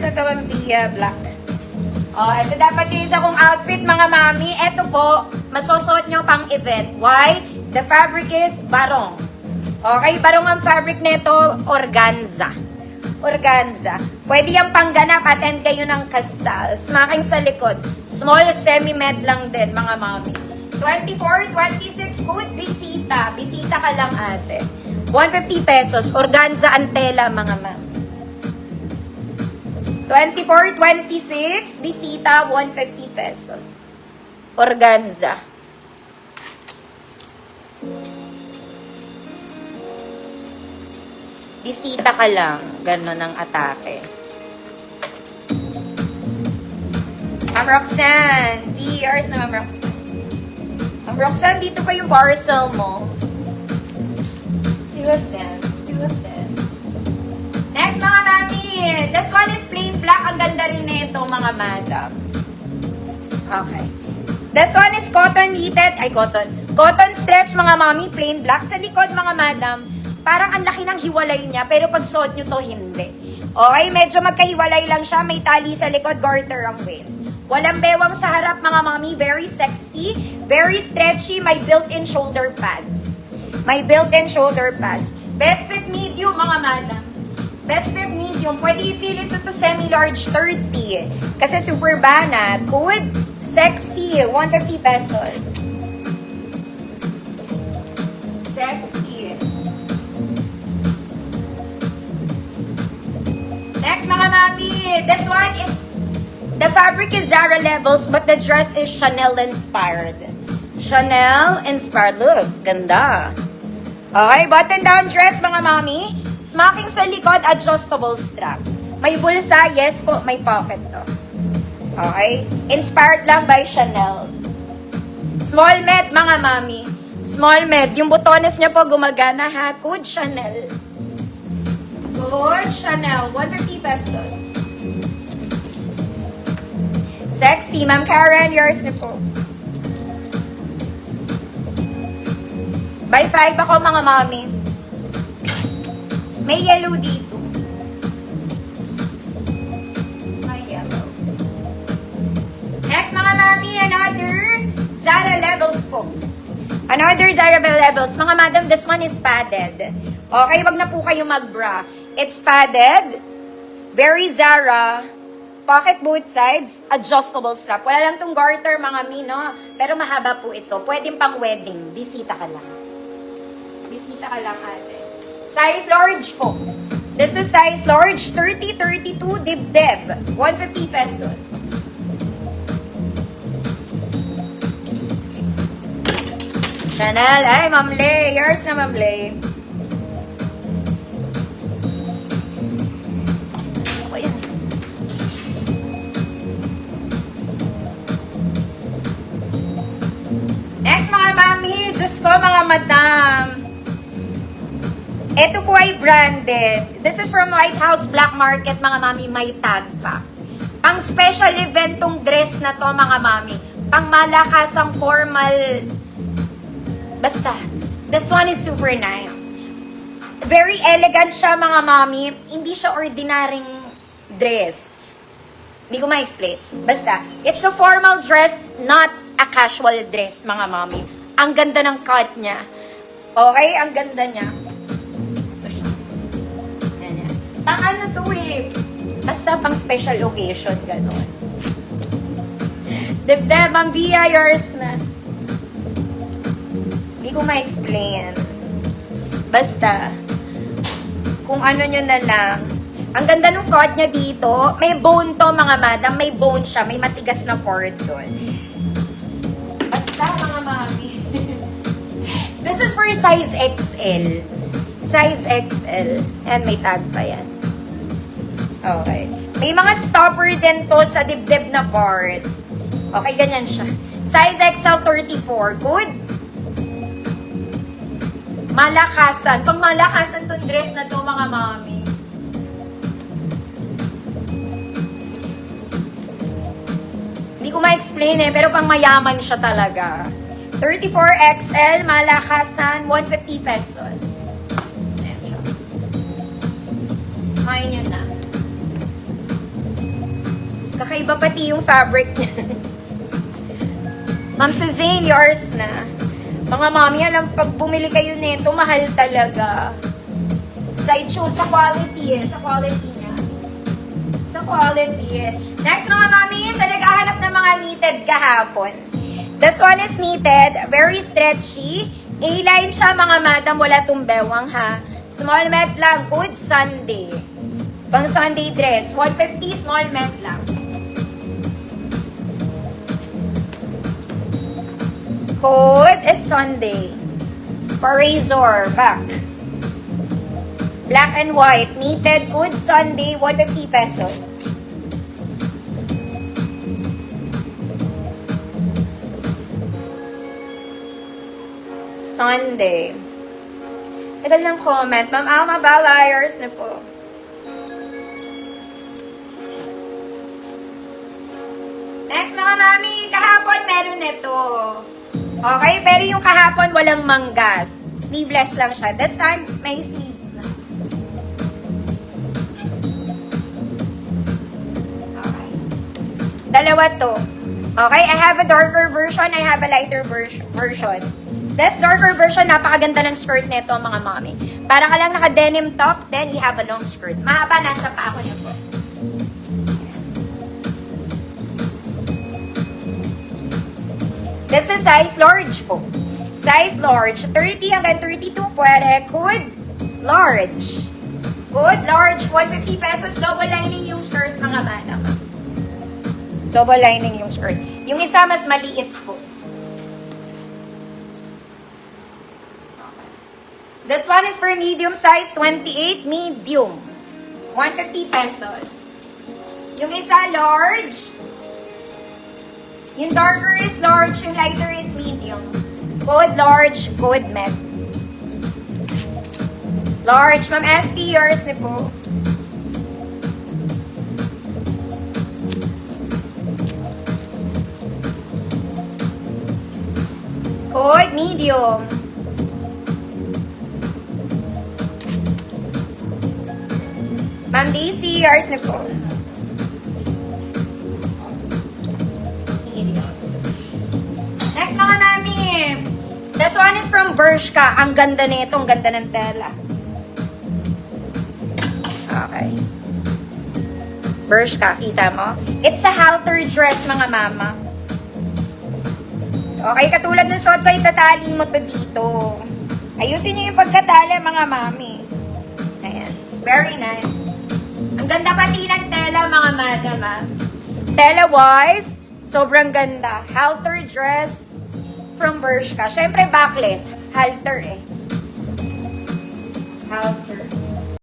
na to, Ma'am Pia, black. Oh, ito dapat yung isa kong outfit, mga mami. Ito po, masusuot nyo pang event. Why? The fabric is barong. Okay, barong ang fabric nito, organza. Organza. Pwede yung pangganap, attend kayo ng kasal. Smaking sa likod. Small semi-med lang din, mga mami. 24, 26, good, bisita. Bisita ka lang, ate. 150 pesos, organza antela, mga mami. 24, 26, bisita, 150 pesos. Organza. Bisita ka lang. Ganon ang atake. Ma'am Roxanne. Yours na, Ma'am Roxanne. Ma'am Roxanne, dito pa yung parcel mo. Two of them. Next, mga mami. This one is plain black. Ang ganda rin na ito, mga madam. Okay. This one is cotton knitted. Ay, cotton. Cotton stretch, mga mami. Plain black. Sa likod, mga madam, parang ang laki ng hiwalay niya. Pero pag suot nyo to, hindi. Okay, medyo magkahiwalay lang siya. May tali sa likod, garter ang waist. Walang bewang sa harap, mga mami. Very sexy. Very stretchy. May built-in shoulder pads. Best fit medium, mga madam. Best fit medium. Pwede ipili ito to semi-large 30. Kasi super banat. Good. Sexy. 150 pesos. Sexy. Next, mga mami. This one is, the fabric is Zara levels, but the dress is Chanel inspired. Look, ganda. Okay, button down dress, mga mami. Smocking sa likod, adjustable strap. May bulsa, yes po, may pocket to. Okay? Inspired lang by Chanel. Small med, mga mami. Small med. Yung butones niya po gumagana, ha? Good Chanel. 150 pesos. Sexy. Ma'am Karen, yours na po. By 5 ako, mga mami. May yellow dito. May yellow. Next, mga mami, another Zara levels po. Another Zara levels. Mga madam, this one is padded. Okay, wag na po kayo mag-bra. It's padded. Very Zara. Pocket both sides. Adjustable strap. Wala lang tong garter, mga mi, no? Pero mahaba po ito. Pwedeng pang wedding. Bisita ka lang. Bisita ka lang, ate. Size large po. This is size large. 30, 32, dibdib. 150 pesos. Chanel. Ay, Ma'am Lay. Yours na, Ma'am Lay. Ako yan. Next, mga mami. Diyos ko, mga madam. Ito po ay branded. This is from White House Black Market, mga mami. May tag pa. Pang special event tong dress na to, mga mami. Pang malakasang formal. Basta. This one is super nice. Very elegant siya, mga mami. Hindi siya ordinaryong dress. Hindi ko ma-explain. Basta. It's a formal dress, not a casual dress, mga mami. Ang ganda ng cut niya. Okay? Ang ganda niya. Pang ano to eh. Basta pang special occasion, gano'n. Dibdib, Ma'am Bia, yours na. Hindi ko ma-explain. Basta, kung ano nyo na lang. Ang ganda nung cut niya dito. May bone to, mga madam. May bone siya. May matigas na part doon. Basta, mga mami. This is for size XL. Size XL. And may tag pa yan. Okay. May mga stopper din to sa dibdib na part. Okay, ganyan siya. Size XL 34. Good. Malakasan. Pang malakasan tong dress na to, mga mami. Hindi ko ma-explain eh, pero pang mayaman siya talaga. 34XL, malakasan, 150 pesos. Ayan siya. Kain nyo na. Kakaiba pati yung fabric niya. Ma'am Suzanne, yours na. Mga mami, alam, pag bumili kayo nito, mahal talaga. Side show, sa quality eh. Sa quality niya. Sa quality eh. Next mga mami, sa naghahanap ng mga knitted kahapon. This one is knitted, very stretchy. A-line siya mga madam, wala tumbewang ha. Small met lang, good Sunday. Pang Sunday dress, 150 small met lang. Code is Sunday. Razor, back. Black and white, knitted, good Sunday, 150 pesos. Sunday. Tagal ng comment. Ma'am Alma Balayers na po. Next mga mami, kahapon meron nito. Okay, pero yung kahapon walang manggas. Sleeveless lang siya. This time, may sleeves na. Okay. Dalawa to. Okay, I have a darker version, I have a lighter version. This darker version, napakaganda ng skirt nito mga mami. Para ka lang naka-denim top, then you have a long skirt. Mahaba, nasa pa ako na po. This is size large po. Size large. 30 hanggang 32 pwede. Good large. Good large. 150 pesos. Double lining yung skirt mga madam. Double lining yung skirt. Yung isa mas maliit po. This one is for medium size. 28 medium. 150 pesos. Yung isa large. Yung darker is large, yung lighter is medium. Code large, code met. Large, Ma'am SP, yours na po. Code medium. Ma'am Daisy, yours na po. Next mga mami. This one is from Bershka. Ang ganda nito. Ang ganda ng tela. Okay. Bershka. Kita mo? It's a halter dress mga mama. Okay. Katulad ng suot ko, itatali mo to dito. Ayusin nyo yung pagkatali mga mami. Ayan. Very nice. Ang ganda pati ng tela mga madam ha. Tela-wise, sobrang ganda. Halter dress from Bershka. Siyempre, backless. Halter eh. Halter.